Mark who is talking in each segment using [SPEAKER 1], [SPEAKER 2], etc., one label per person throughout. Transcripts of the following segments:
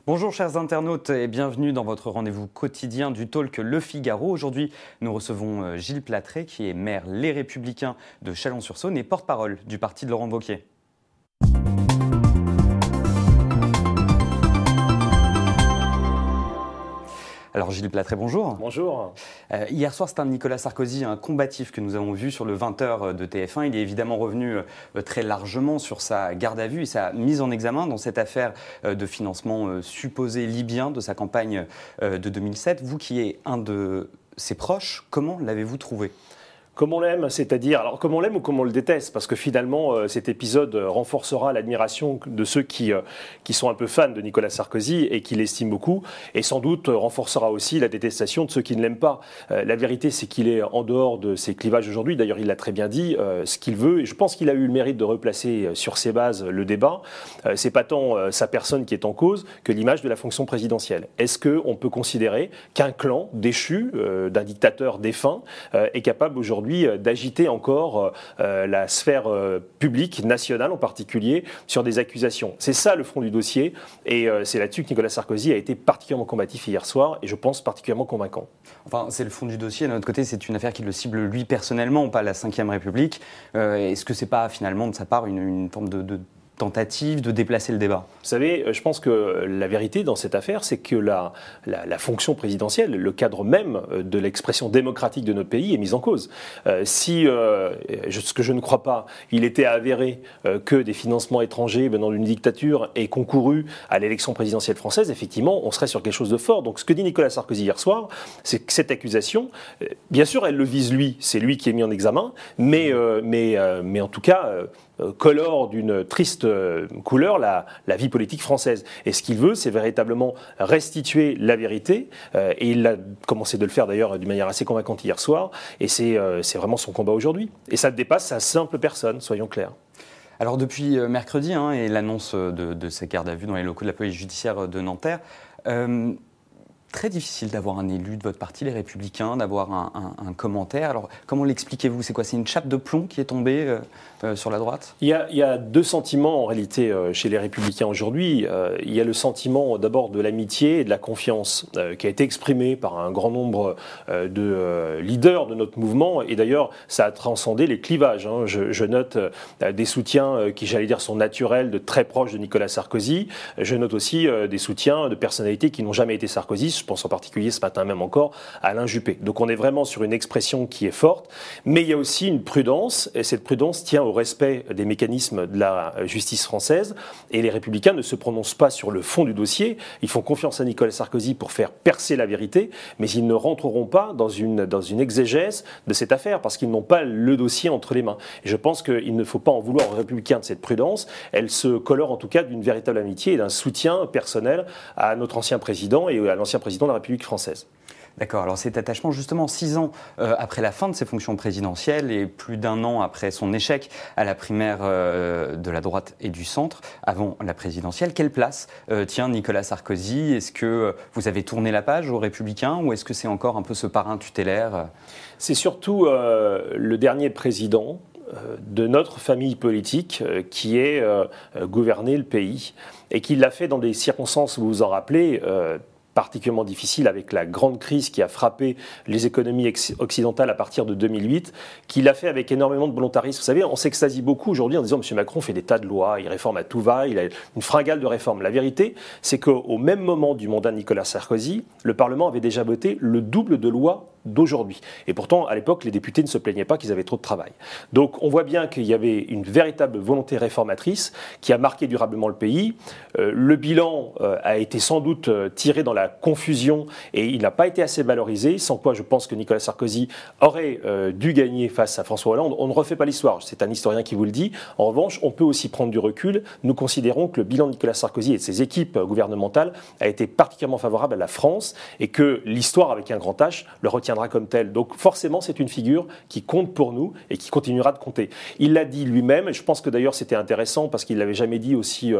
[SPEAKER 1] Bonjour chers internautes et bienvenue dans votre rendez-vous quotidien du talk Le Figaro. Aujourd'hui, nous recevons Gilles Platré qui est maire Les Républicains de Chalon-sur-Saône et porte-parole du parti de Laurent Wauquiez. Alors Gilles Platré, bonjour.
[SPEAKER 2] Bonjour.
[SPEAKER 1] Hier soir, c'est un Nicolas Sarkozy, un combatif que nous avons vu sur le 20h de TF1. Il est évidemment revenu très largement sur sa garde à vue et sa mise en examen dans cette affaire de financement supposé libyen de sa campagne de 2007. Vous qui êtes un de ses proches, comment l'avez-vous trouvé ?
[SPEAKER 2] Comme on l'aime, c'est-à-dire, alors comme on l'aime ou comme on le déteste, parce que finalement cet épisode renforcera l'admiration de ceux qui sont un peu fans de Nicolas Sarkozy et qui l'estiment beaucoup, et sans doute renforcera aussi la détestation de ceux qui ne l'aiment pas. La vérité, c'est qu'il est en dehors de ses clivages aujourd'hui, d'ailleurs il l'a très bien dit, ce qu'il veut, et je pense qu'il a eu le mérite de replacer sur ses bases le débat. C'est pas tant sa personne qui est en cause que l'image de la fonction présidentielle. Est-ce qu'on peut considérer qu'un clan déchu d'un dictateur défunt est capable aujourd'hui d'agiter encore la sphère publique, nationale en particulier, sur des accusations? C'est ça le fond du dossier, et c'est là-dessus que Nicolas Sarkozy a été particulièrement combatif hier soir, et je pense particulièrement convaincant.
[SPEAKER 1] Enfin, c'est le fond du dossier. De notre côté, c'est une affaire qui le cible lui personnellement, pas la Ve République. Est-ce que c'est pas finalement de sa part une forme de tentative de déplacer le débat?
[SPEAKER 2] Vous savez, je pense que la vérité dans cette affaire, c'est que la fonction présidentielle, le cadre même de l'expression démocratique de notre pays est mise en cause. Ce que je ne crois pas, il était avéré que des financements étrangers venant d'une dictature aient concouru à l'élection présidentielle française, effectivement, on serait sur quelque chose de fort. Donc ce que dit Nicolas Sarkozy hier soir, c'est que cette accusation, bien sûr, elle le vise lui, c'est lui qui est mis en examen, mais en tout cas colore d'une triste couleur la vie politique française. Et ce qu'il veut, c'est véritablement restituer la vérité, et il a commencé de le faire d'ailleurs d'une manière assez convaincante hier soir, et c'est vraiment son combat aujourd'hui. Et ça dépasse sa simple personne, soyons clairs.
[SPEAKER 1] Alors depuis mercredi et l'annonce de ces gardes à vue dans les locaux de la police judiciaire de Nanterre, très difficile d'avoir un élu de votre parti, les Républicains, d'avoir un commentaire. Alors, comment l'expliquez-vous? C'est quoi? C'est une chape de plomb qui est tombée sur la droite?
[SPEAKER 2] Il y a deux sentiments en réalité chez les Républicains aujourd'hui. Il y a le sentiment d'abord de l'amitié et de la confiance qui a été exprimé par un grand nombre de leaders de notre mouvement. Et d'ailleurs, ça a transcendé les clivages. Je note des soutiens qui, j'allais dire, sont naturels, de très proches de Nicolas Sarkozy. Je note aussi des soutiens de personnalités qui n'ont jamais été Sarkozy. Je pense en particulier ce matin même encore à Alain Juppé. Donc on est vraiment sur une expression qui est forte, mais il y a aussi une prudence, et cette prudence tient au respect des mécanismes de la justice française, et les Républicains ne se prononcent pas sur le fond du dossier. Ils font confiance à Nicolas Sarkozy pour faire percer la vérité, mais ils ne rentreront pas dans une exégèse de cette affaire, parce qu'ils n'ont pas le dossier entre les mains. Et je pense qu'il ne faut pas en vouloir aux Républicains de cette prudence. Elle se colore en tout cas d'une véritable amitié et d'un soutien personnel à notre ancien président et à l'ancien président de la République française.
[SPEAKER 1] D'accord, alors cet attachement, justement, 6 ans après la fin de ses fonctions présidentielles et plus d'1 an après son échec à la primaire de la droite et du centre, avant la présidentielle, quelle place tient Nicolas Sarkozy? Est-ce que vous avez tourné la page aux Républicains ou est-ce que c'est encore un peu ce parrain tutélaire?
[SPEAKER 2] C'est surtout le dernier président de notre famille politique qui ait gouverné le pays et qui l'a fait dans des circonstances, vous vous en rappelez, particulièrement difficile avec la grande crise qui a frappé les économies occidentales à partir de 2008, qu'il a fait avec énormément de volontarisme. Vous savez, on s'extasie beaucoup aujourd'hui en disant « M. Macron fait des tas de lois, il réforme à tout va, il a une fringale de réformes ». La vérité, c'est qu'au même moment du mandat de Nicolas Sarkozy, le Parlement avait déjà voté le double de lois d'aujourd'hui. Et pourtant, à l'époque, les députés ne se plaignaient pas qu'ils avaient trop de travail. Donc on voit bien qu'il y avait une véritable volonté réformatrice qui a marqué durablement le pays. Le bilan a été sans doute tiré dans la confusion et il n'a pas été assez valorisé, sans quoi je pense que Nicolas Sarkozy aurait dû gagner face à François Hollande. On ne refait pas l'histoire, c'est un historien qui vous le dit. En revanche, on peut aussi prendre du recul. Nous considérons que le bilan de Nicolas Sarkozy et de ses équipes gouvernementales a été particulièrement favorable à la France et que l'histoire avec un grand H le retiendra comme tel. Donc forcément, c'est une figure qui compte pour nous et qui continuera de compter. Il l'a dit lui-même, et je pense que d'ailleurs c'était intéressant parce qu'il ne l'avait jamais dit aussi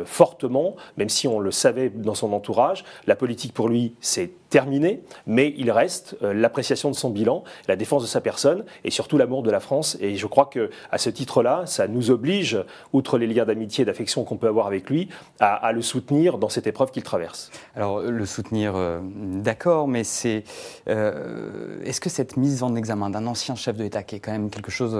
[SPEAKER 2] fortement, même si on le savait dans son entourage. La politique pour lui, c'est terminé, mais il reste l'appréciation de son bilan, la défense de sa personne et surtout l'amour de la France. Et je crois qu'à ce titre-là, ça nous oblige, outre les liens d'amitié et d'affection qu'on peut avoir avec lui, à le soutenir dans cette épreuve qu'il traverse.
[SPEAKER 1] Alors, le soutenir, d'accord, mais est-ce que cette mise en examen d'un ancien chef de l'État, qui est quand même quelque chose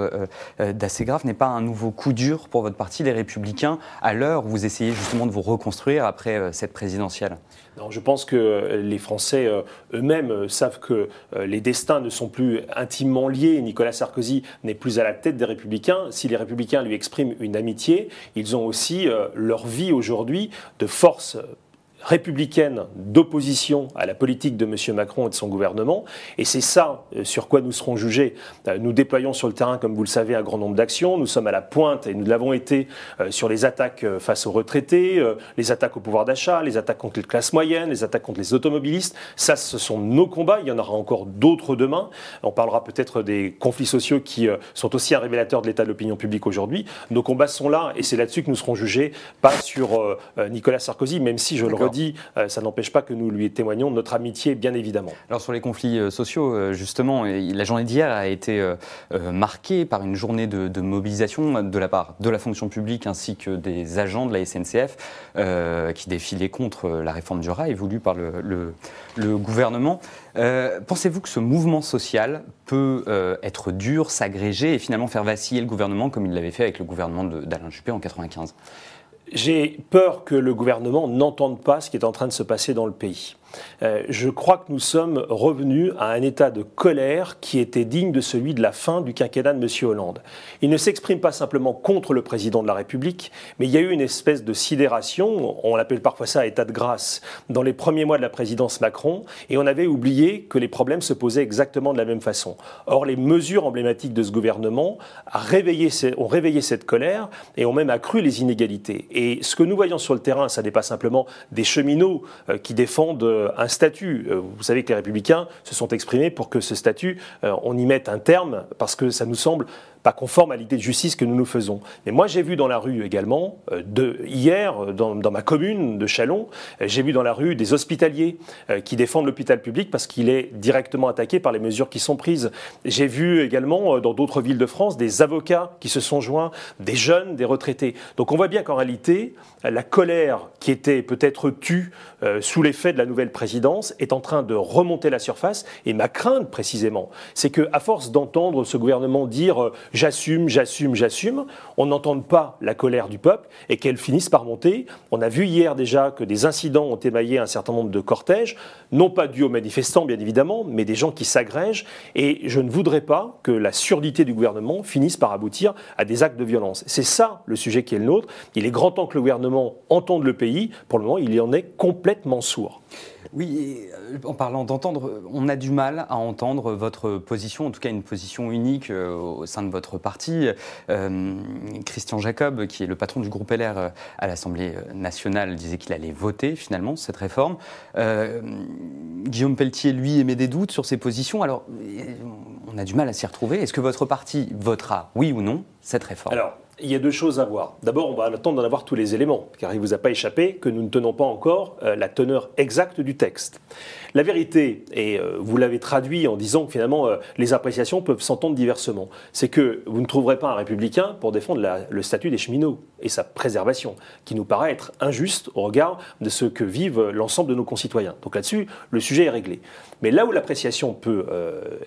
[SPEAKER 1] d'assez grave, n'est pas un nouveau coup dur pour votre parti, les Républicains, à l'heure où vous essayez justement de vous reconstruire après cette présidentielle ?
[SPEAKER 2] Non, je pense que les Français eux-mêmes savent que les destins ne sont plus intimement liés. Nicolas Sarkozy n'est plus à la tête des Républicains. Si les Républicains lui expriment une amitié, ils ont aussi leur vie aujourd'hui de force républicaine d'opposition à la politique de M. Macron et de son gouvernement. Et c'est ça sur quoi nous serons jugés. Nous déployons sur le terrain, comme vous le savez, un grand nombre d'actions. Nous sommes à la pointe, et nous l'avons été, sur les attaques face aux retraités, les attaques au pouvoir d'achat, les attaques contre les classes moyennes, les attaques contre les automobilistes. Ça, ce sont nos combats. Il y en aura encore d'autres demain. On parlera peut-être des conflits sociaux qui sont aussi un révélateur de l'état de l'opinion publique aujourd'hui. Nos combats sont là, et c'est là-dessus que nous serons jugés, pas sur Nicolas Sarkozy, même si, je le redis, ça n'empêche pas que nous lui témoignons notre amitié, bien évidemment.
[SPEAKER 1] Alors sur les conflits sociaux, justement, la journée d'hier a été marquée par une journée de mobilisation de la part de la fonction publique ainsi que des agents de la SNCF qui défilaient contre la réforme du rail voulue par le gouvernement. Pensez-vous que ce mouvement social peut être dur, s'agréger et finalement faire vaciller le gouvernement comme il l'avait fait avec le gouvernement d'Alain Juppé en 1995 ?
[SPEAKER 2] J'ai peur que le gouvernement n'entende pas ce qui est en train de se passer dans le pays. Je crois que nous sommes revenus à un état de colère qui était digne de celui de la fin du quinquennat de M. Hollande. Il ne s'exprime pas simplement contre le président de la République, mais il y a eu une espèce de sidération, on appelle parfois ça état de grâce, dans les premiers mois de la présidence Macron, et on avait oublié que les problèmes se posaient exactement de la même façon. Or, les mesures emblématiques de ce gouvernement ont réveillé cette colère et ont même accru les inégalités. Et ce que nous voyons sur le terrain, ça n'est pas simplement des cheminots qui défendent un statut. Vous savez que les Républicains se sont exprimés pour que ce statut, on y mette un terme, parce que ça nous semble pas conforme à l'idée de justice que nous nous faisons. Mais moi, j'ai vu dans la rue également, hier, dans ma commune de Châlons, j'ai vu dans la rue des hospitaliers qui défendent l'hôpital public parce qu'il est directement attaqué par les mesures qui sont prises. J'ai vu également, dans d'autres villes de France, des avocats qui se sont joints, des jeunes, des retraités. Donc on voit bien qu'en réalité, la colère qui était peut-être tue sous l'effet de la nouvelle présidence est en train de remonter la surface. Et ma crainte, précisément, c'est qu'à force d'entendre ce gouvernement dire j'assume, j'assume, j'assume, on n'entende pas la colère du peuple et qu'elle finisse par monter. On a vu hier déjà que des incidents ont émaillé un certain nombre de cortèges, non pas dus aux manifestants bien évidemment, mais des gens qui s'agrègent. Et je ne voudrais pas que la surdité du gouvernement finisse par aboutir à des actes de violence. C'est ça le sujet qui est le nôtre. Il est grand temps que le gouvernement entende le pays. Pour le moment, il y en est complètement sourd.
[SPEAKER 1] Oui, en parlant d'entendre, on a du mal à entendre votre position, en tout cas une position unique au sein de votre parti. Christian Jacob, qui est le patron du groupe LR à l'Assemblée nationale, disait qu'il allait voter finalement cette réforme. Guillaume Pelletier, lui, émet des doutes sur ses positions. Alors, on a du mal à s'y retrouver. Est-ce que votre parti votera, oui ou non, cette réforme ?
[SPEAKER 2] Alors, il y a deux choses à voir. D'abord, on va attendre d'en avoir tous les éléments, car il ne vous a pas échappé que nous ne tenons pas encore la teneur exacte du texte. La vérité, et vous l'avez traduit en disant que finalement les appréciations peuvent s'entendre diversement, c'est que vous ne trouverez pas un républicain pour défendre le statut des cheminots et sa préservation, qui nous paraît être injuste au regard de ce que vivent l'ensemble de nos concitoyens. Donc là-dessus, le sujet est réglé. Mais là où l'appréciation peut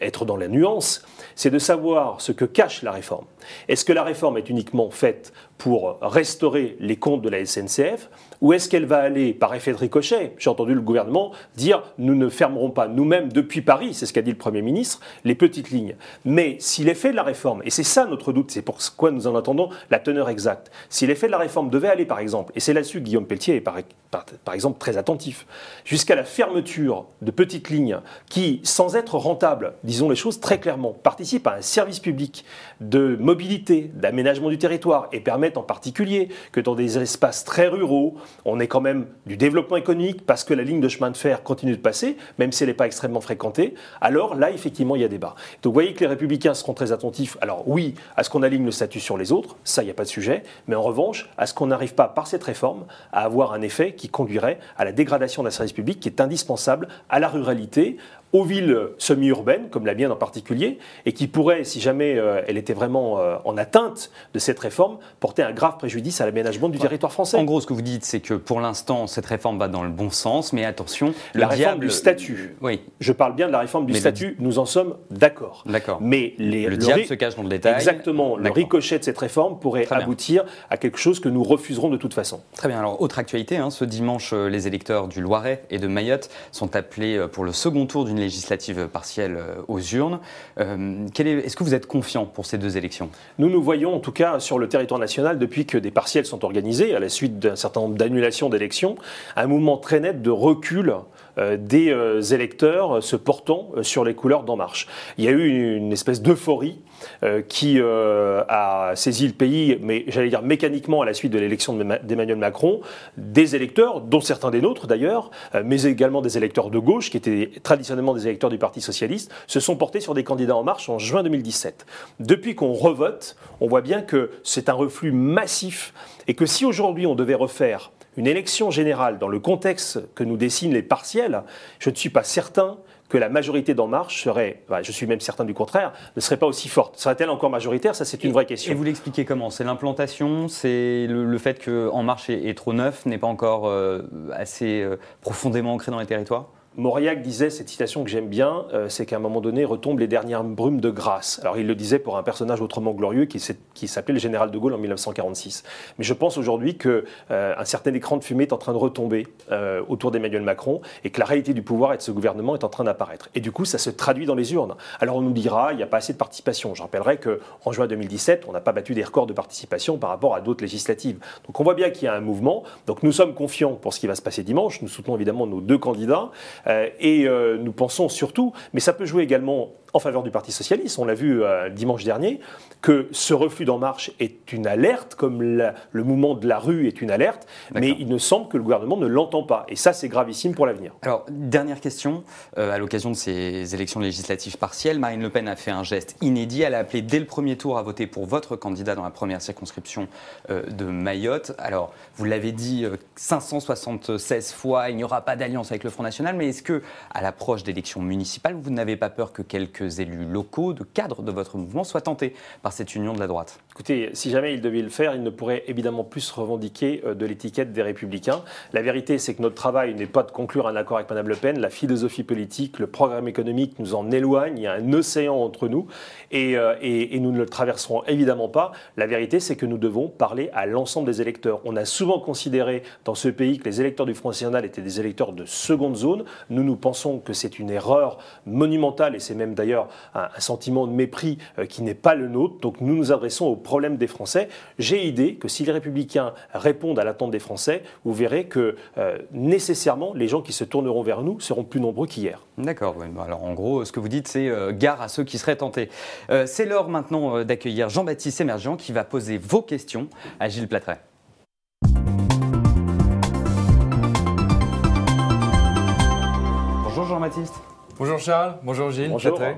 [SPEAKER 2] être dans la nuance, c'est de savoir ce que cache la réforme. Est-ce que la réforme est uniquement faite pour restaurer les comptes de la SNCF, ou est-ce qu'elle va aller, par effet de ricochet, j'ai entendu le gouvernement dire « nous ne fermerons pas nous-mêmes depuis Paris », c'est ce qu'a dit le Premier ministre, les petites lignes. Mais si l'effet de la réforme, et c'est ça notre doute, c'est pourquoi nous en attendons la teneur exacte, si l'effet de la réforme devait aller par exemple, et c'est là-dessus que Guillaume Pelletier est par exemple très attentif, jusqu'à la fermeture de petites lignes qui, sans être rentables, disons les choses très clairement, participent à un service public de mobilité, d'aménagement du territoire et permettent en particulier que dans des espaces très ruraux, on ait quand même du développement économique parce que la ligne de chemin de fer continue de passer, même si elle n'est pas extrêmement fréquentée, alors là, effectivement, il y a débat. Donc vous voyez que les Républicains seront très attentifs, alors oui, à ce qu'on aligne le statut sur les autres, ça, il n'y a pas de sujet, mais en revanche, à ce qu'on n'arrive pas, par cette réforme, à avoir un effet qui conduirait à la dégradation d'un service public qui est indispensable à la ruralité, aux villes semi-urbaines, comme la mienne en particulier, et qui pourrait, si jamais elle était vraiment en atteinte de cette réforme, porter un grave préjudice à l'aménagement du territoire français.
[SPEAKER 1] En gros, ce que vous dites, c'est que pour l'instant, cette réforme va dans le bon sens, mais attention,
[SPEAKER 2] la réforme du statut.
[SPEAKER 1] Oui.
[SPEAKER 2] Je parle bien de la réforme du statut, nous en sommes d'accord. Mais
[SPEAKER 1] le diable se cache dans le détail.
[SPEAKER 2] Exactement. Le ricochet de cette réforme pourrait aboutir à quelque chose que nous refuserons de toute façon.
[SPEAKER 1] Très bien. Alors, autre actualité, ce dimanche, les électeurs du Loiret et de Mayotte sont appelés pour le second tour d'une législative partielle aux urnes. Est-ce que vous êtes confiant pour ces deux élections ?
[SPEAKER 2] Nous voyons en tout cas sur le territoire national, depuis que des partielles sont organisées, à la suite d'un certain nombre d'annulations d'élections, un mouvement très net de recul des électeurs se portant sur les couleurs d'En Marche. Il y a eu une espèce d'euphorie qui a saisi le pays, mais j'allais dire mécaniquement à la suite de l'élection d'Emmanuel Macron, des électeurs, dont certains des nôtres d'ailleurs, mais également des électeurs de gauche, qui étaient traditionnellement des électeurs du Parti Socialiste, se sont portés sur des candidats En Marche en juin 2017. Depuis qu'on revote, on voit bien que c'est un reflux massif et que si aujourd'hui on devait refaire une élection générale dans le contexte que nous dessinent les partiels, je ne suis pas certain que la majorité d'En Marche serait, je suis même certain du contraire, ne serait pas aussi forte. Serait-elle encore majoritaire ? Ça, c'est une vraie question.
[SPEAKER 1] Et vous l'expliquez comment ? C'est l'implantation ? C'est le fait qu'En Marche est trop neuf, n'est pas encore assez profondément ancré dans les territoires ?
[SPEAKER 2] Mauriac disait, cette citation que j'aime bien, c'est qu'à un moment donné retombent les dernières brumes de grâce. Alors il le disait pour un personnage autrement glorieux qui s'appelait le général de Gaulle en 1946. Mais je pense aujourd'hui qu'un certain écran de fumée est en train de retomber autour d'Emmanuel Macron et que la réalité du pouvoir et de ce gouvernement est en train d'apparaître. Et du coup, ça se traduit dans les urnes. Alors on nous dira, il n'y a pas assez de participation. Je rappellerai qu'en juin 2017, on n'a pas battu des records de participation par rapport à d'autres législatives. Donc on voit bien qu'il y a un mouvement. Donc nous sommes confiants pour ce qui va se passer dimanche. Nous soutenons évidemment nos deux candidats. Et nous pensons surtout, mais ça peut jouer également en faveur du Parti Socialiste, on l'a vu dimanche dernier, que ce reflux d'En Marche est une alerte, comme le mouvement de la rue est une alerte, mais il ne semble que le gouvernement ne l'entend pas. Et ça, c'est gravissime pour l'avenir.
[SPEAKER 1] Alors, dernière question. À l'occasion de ces élections législatives partielles, Marine Le Pen a fait un geste inédit. Elle a appelé dès le premier tour à voter pour votre candidat dans la première circonscription de Mayotte. Alors, vous l'avez dit 576 fois, il n'y aura pas d'alliance avec le Front National, mais est-ce que, à l'approche d'élections municipales, vous n'avez pas peur que quelques élus locaux, de cadres de votre mouvement, soient tentés par cette union de la droite ?
[SPEAKER 2] Écoutez, si jamais il devait le faire, il ne pourrait évidemment plus se revendiquer de l'étiquette des Républicains. La vérité, c'est que notre travail n'est pas de conclure un accord avec Mme Le Pen. La philosophie politique, le programme économique nous en éloigne. Il y a un océan entre nous et nous ne le traverserons évidemment pas. La vérité, c'est que nous devons parler à l'ensemble des électeurs. On a souvent considéré dans ce pays que les électeurs du Front National étaient des électeurs de seconde zone. Nous pensons que c'est une erreur monumentale et c'est même d'ailleurs un sentiment de mépris qui n'est pas le nôtre. Donc nous nous adressons aux problèmes des Français. J'ai idée que si les Républicains répondent à l'attente des Français, vous verrez que nécessairement les gens qui se tourneront vers nous seront plus nombreux qu'hier.
[SPEAKER 1] D'accord. Oui. Alors en gros, ce que vous dites, c'est gare à ceux qui seraient tentés. C'est l'heure maintenant d'accueillir Jean-Baptiste Émergent qui va poser vos questions à Gilles Platret. Bonjour Jean-Baptiste.
[SPEAKER 3] Bonjour Charles, bonjour Gilles.
[SPEAKER 2] Bonjour.
[SPEAKER 3] Platret.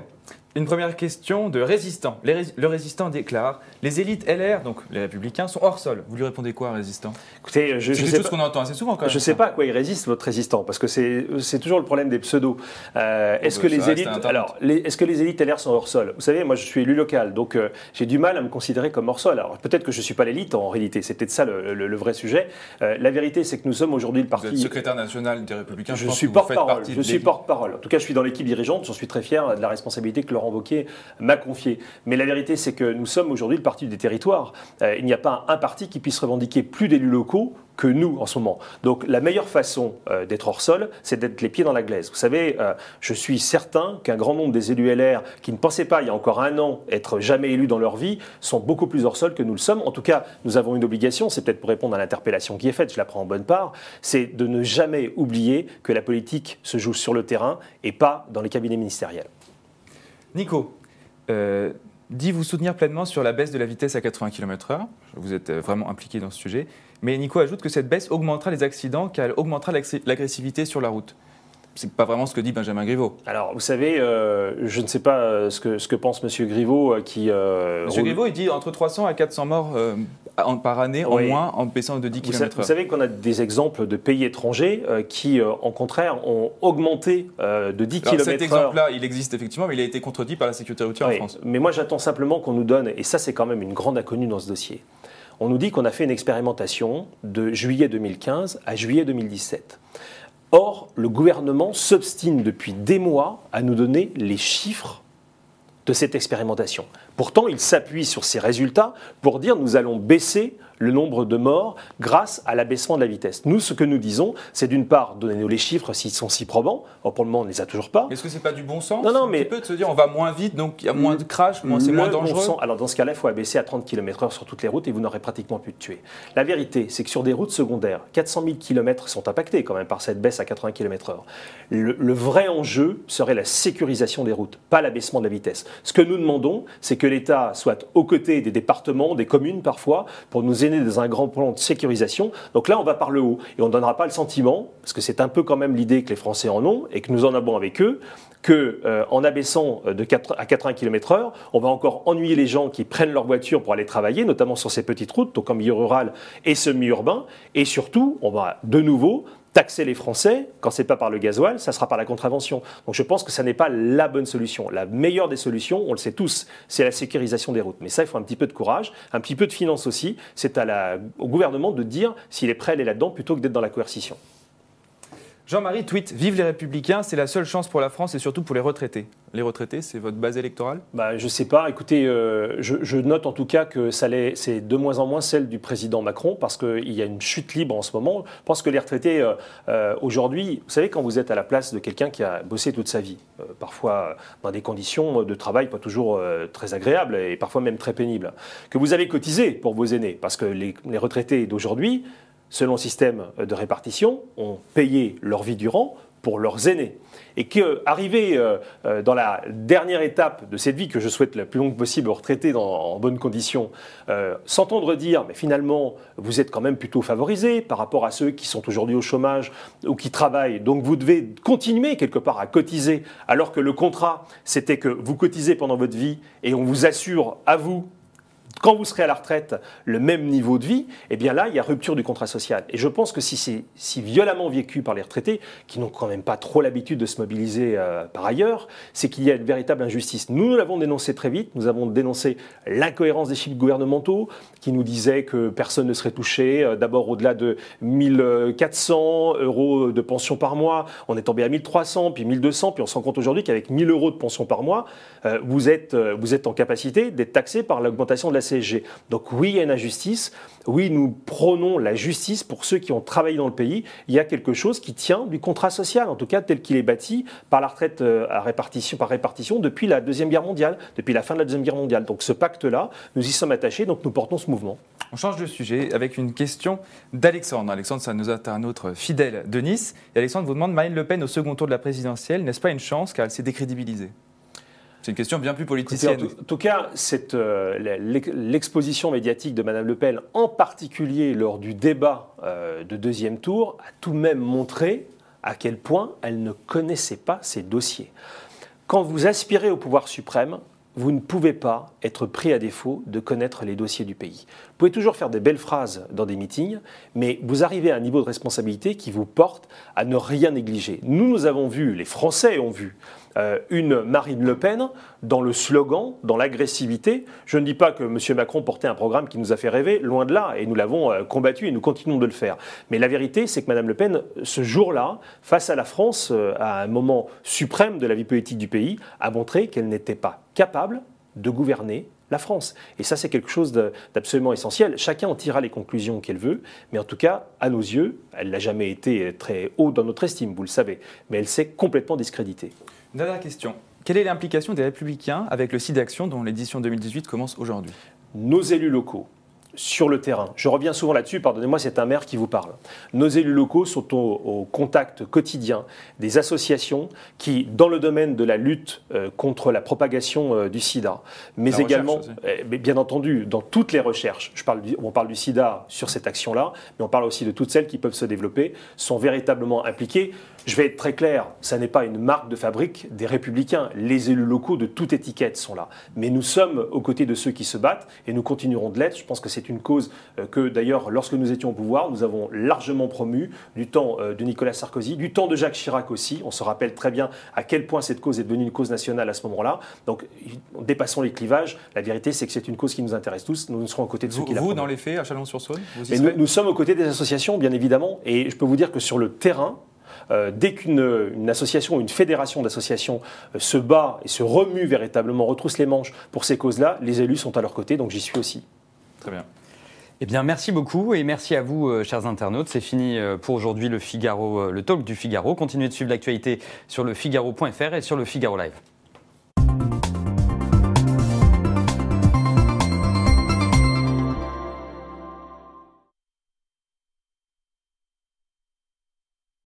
[SPEAKER 3] Une première question de résistant. Le résistant déclare « Les élites LR, donc les Républicains, sont hors sol ». Vous lui répondez quoi, résistant ?
[SPEAKER 2] Écoutez,
[SPEAKER 3] c'est quelque chose qu'on entend assez souvent quand même.
[SPEAKER 2] Je ne sais pas à quoi il résiste, votre résistant, parce que c'est toujours le problème des pseudos. Est-ce que les élites LR sont hors sol ? Vous savez, moi je suis élu local, donc j'ai du mal à me considérer comme hors sol. Alors peut-être que je ne suis pas l'élite en réalité, c'est peut-être ça le vrai sujet. La vérité, c'est que nous sommes aujourd'hui le parti...
[SPEAKER 3] Vous êtes secrétaire national des Républicains,
[SPEAKER 2] je suis porte-parole. Je suis porte-parole. En tout cas, je suis dans l'équipe dirigeante, j'en suis très fier de la responsabilité que Laurent Wauquiez m'a confiée. Mais la vérité, c'est que nous sommes aujourd'hui le parti des territoires. Il n'y a pas un parti qui puisse revendiquer plus d'élus locaux que nous en ce moment. Donc la meilleure façon d'être hors sol, c'est d'être les pieds dans la glaise. Vous savez, je suis certain qu'un grand nombre des élus LR qui ne pensaient pas il y a encore un an être jamais élus dans leur vie sont beaucoup plus hors sol que nous le sommes. En tout cas, nous avons une obligation, c'est peut-être pour répondre à l'interpellation qui est faite, je la prends en bonne part, c'est de ne jamais oublier que la politique se joue sur le terrain et pas dans les cabinets ministériels.
[SPEAKER 3] Nico, dit vous soutenir pleinement sur la baisse de la vitesse à 80 km/h. Vous êtes vraiment impliqué dans ce sujet. Mais Nico ajoute que cette baisse augmentera les accidents car elle augmentera l'agressivité sur la route. C'est pas vraiment ce que dit Benjamin Griveaux.
[SPEAKER 2] Alors, vous savez, je ne sais pas ce que pense M. Griveaux qui...
[SPEAKER 3] M. Griveaux, il dit entre 300 à 400 morts par année en moins en baissant de 10 km/h.
[SPEAKER 2] Vous savez qu'on a des exemples de pays étrangers qui, en contraire, ont augmenté de 10 km/h.
[SPEAKER 3] Cet exemple-là, il existe effectivement, mais il a été contredit par la sécurité routière en France.
[SPEAKER 2] Mais moi, j'attends simplement qu'on nous donne, et ça, c'est quand même une grande inconnue dans ce dossier, on nous dit qu'on a fait une expérimentation de juillet 2015 à juillet 2017. Or, le gouvernement s'obstine depuis des mois à nous donner les chiffres de cette expérimentation. Pourtant, il s'appuie sur ces résultats pour dire nous allons baisser le nombre de morts grâce à l'abaissement de la vitesse. Nous, ce que nous disons, c'est d'une part, donnez-nous les chiffres s'ils sont si probants. Or, pour le moment, on ne les a toujours pas.
[SPEAKER 3] Est-ce que c'est pas du bon sens?
[SPEAKER 2] Non, mais
[SPEAKER 3] un petit peu de se dire on va moins vite, donc il y a moins de crash, c'est moins dangereux.
[SPEAKER 2] Alors, dans ce cas-là, il faut abaisser à 30 km/h sur toutes les routes et vous n'aurez pratiquement plus de tués. La vérité, c'est que sur des routes secondaires, 400 000 km sont impactés quand même par cette baisse à 80 km/h. Le vrai enjeu serait la sécurisation des routes, pas l'abaissement de la vitesse. Ce que nous demandons, c'est que l'État soit aux côtés des départements, des communes parfois, pour nous aider dans un grand plan de sécurisation. Donc là, on va par le haut et on ne donnera pas le sentiment, parce que c'est un peu quand même l'idée que les Français en ont et que nous en avons avec eux, qu'en abaissant à 80 km/h, on va encore ennuyer les gens qui prennent leur voiture pour aller travailler, notamment sur ces petites routes, donc en milieu rural et semi-urbain. Et surtout, on va de nouveau taxer les Français, quand ce n'est pas par le gasoil, ça sera par la contravention. Donc je pense que ça n'est pas la bonne solution. La meilleure des solutions, on le sait tous, c'est la sécurisation des routes. Mais ça, il faut un petit peu de courage, un petit peu de finance aussi. C'est au gouvernement de dire s'il est prêt à aller là-dedans plutôt que d'être dans la coercition.
[SPEAKER 3] Jean-Marie tweet « Vive les Républicains, c'est la seule chance pour la France et surtout pour les retraités ». Les retraités, c'est votre base électorale?
[SPEAKER 2] Je ne sais pas. Écoutez, je note en tout cas que c'est de moins en moins celle du président Macron parce qu'il y a une chute libre en ce moment. Je pense que les retraités, aujourd'hui, vous savez, quand vous êtes à la place de quelqu'un qui a bossé toute sa vie, parfois dans des conditions de travail pas toujours très agréables et parfois même très pénibles, que vous avez cotisé pour vos aînés, parce que les retraités d'aujourd'hui, selon le système de répartition, ont payé leur vie durant pour leurs aînés. Et qu'arriver dans la dernière étape de cette vie, que je souhaite la plus longue possible aux retraités en bonnes conditions, s'entendre dire, mais finalement, vous êtes quand même plutôt favorisés par rapport à ceux qui sont aujourd'hui au chômage ou qui travaillent, donc vous devez continuer quelque part à cotiser, alors que le contrat, c'était que vous cotisez pendant votre vie et on vous assure à vous, quand vous serez à la retraite, le même niveau de vie, eh bien là, il y a rupture du contrat social. Et je pense que si c'est si violemment vécu par les retraités, qui n'ont quand même pas trop l'habitude de se mobiliser par ailleurs, c'est qu'il y a une véritable injustice. Nous l'avons dénoncé très vite, nous avons dénoncé l'incohérence des chiffres gouvernementaux, qui nous disaient que personne ne serait touché, d'abord au-delà de 1 400 € de pension par mois, on est tombé à 1 300, puis 1 200, puis on se rend compte aujourd'hui qu'avec 1 000 € de pension par mois, vous êtes en capacité d'être taxé par l'augmentation de la CSG. Donc oui, il y a une injustice. Oui, nous prônons la justice pour ceux qui ont travaillé dans le pays. Il y a quelque chose qui tient du contrat social, en tout cas tel qu'il est bâti par la retraite par répartition depuis la Deuxième Guerre mondiale, depuis la fin de la Deuxième Guerre mondiale. Donc ce pacte-là, nous y sommes attachés, donc nous portons ce mouvement.
[SPEAKER 3] On change de sujet avec une question d'Alexandre. Alexandre, ça nous a un autre fidèle de Nice. Et Alexandre vous demande, Marine Le Pen au second tour de la présidentielle, n'est-ce pas une chance car elle s'est décrédibilisée? C'est une question bien plus politicienne.
[SPEAKER 2] Écoutez, en tout cas, l'exposition médiatique de Mme Le Pen, en particulier lors du débat de deuxième tour, a tout de même montré à quel point elle ne connaissait pas ces dossiers. Quand vous aspirez au pouvoir suprême, vous ne pouvez pas être pris à défaut de connaître les dossiers du pays. Vous pouvez toujours faire des belles phrases dans des meetings, mais vous arrivez à un niveau de responsabilité qui vous porte à ne rien négliger. Nous avons vu, les Français ont vu, une Marine Le Pen dans le slogan, dans l'agressivité. Je ne dis pas que M. Macron portait un programme qui nous a fait rêver, loin de là, et nous l'avons combattu et nous continuons de le faire. Mais la vérité, c'est que Mme Le Pen, ce jour-là, face à la France, à un moment suprême de la vie politique du pays, a montré qu'elle n'était pas capable de gouverner la France. Et ça, c'est quelque chose d'absolument essentiel. Chacun en tirera les conclusions qu'elle veut, mais en tout cas, à nos yeux, elle n'a jamais été très haut dans notre estime, vous le savez, mais elle s'est complètement discréditée.
[SPEAKER 3] Dernière question. Quelle est l'implication des Républicains avec le site d'action dont l'édition 2018 commence aujourd'hui?
[SPEAKER 2] Nos élus locaux sur le terrain. Je reviens souvent là-dessus, pardonnez-moi, c'est un maire qui vous parle. Nos élus locaux sont au contact quotidien des associations qui, dans le domaine de la lutte contre la propagation du sida, mais également, bien entendu, dans toutes les recherches, on parle du sida sur cette action-là, mais on parle aussi de toutes celles qui peuvent se développer, sont véritablement impliquées. Je vais être très clair, ça n'est pas une marque de fabrique des Républicains. Les élus locaux de toute étiquette sont là. Mais nous sommes aux côtés de ceux qui se battent et nous continuerons de l'être. Je pense que c'est une cause que d'ailleurs, lorsque nous étions au pouvoir, nous avons largement promu du temps de Nicolas Sarkozy, du temps de Jacques Chirac aussi. On se rappelle très bien à quel point cette cause est devenue une cause nationale à ce moment-là. Donc, dépassons les clivages. La vérité, c'est que c'est une cause qui nous intéresse tous. Nous serons aux côtés de ceux qui la promeuvent.
[SPEAKER 3] Vous, dans les faits, à Chalon-sur-Saône,
[SPEAKER 2] nous sommes aux côtés des associations, bien évidemment. Et je peux vous dire que sur le terrain, dès qu'une association ou une fédération d'associations se bat et se remue véritablement, retrousse les manches pour ces causes-là, les élus sont à leur côté, donc j'y suis aussi.
[SPEAKER 3] Très bien.
[SPEAKER 1] Eh bien, merci beaucoup et merci à vous, chers internautes. C'est fini pour aujourd'hui le Talk du Figaro. Continuez de suivre l'actualité sur lefigaro.fr et sur le Figaro Live.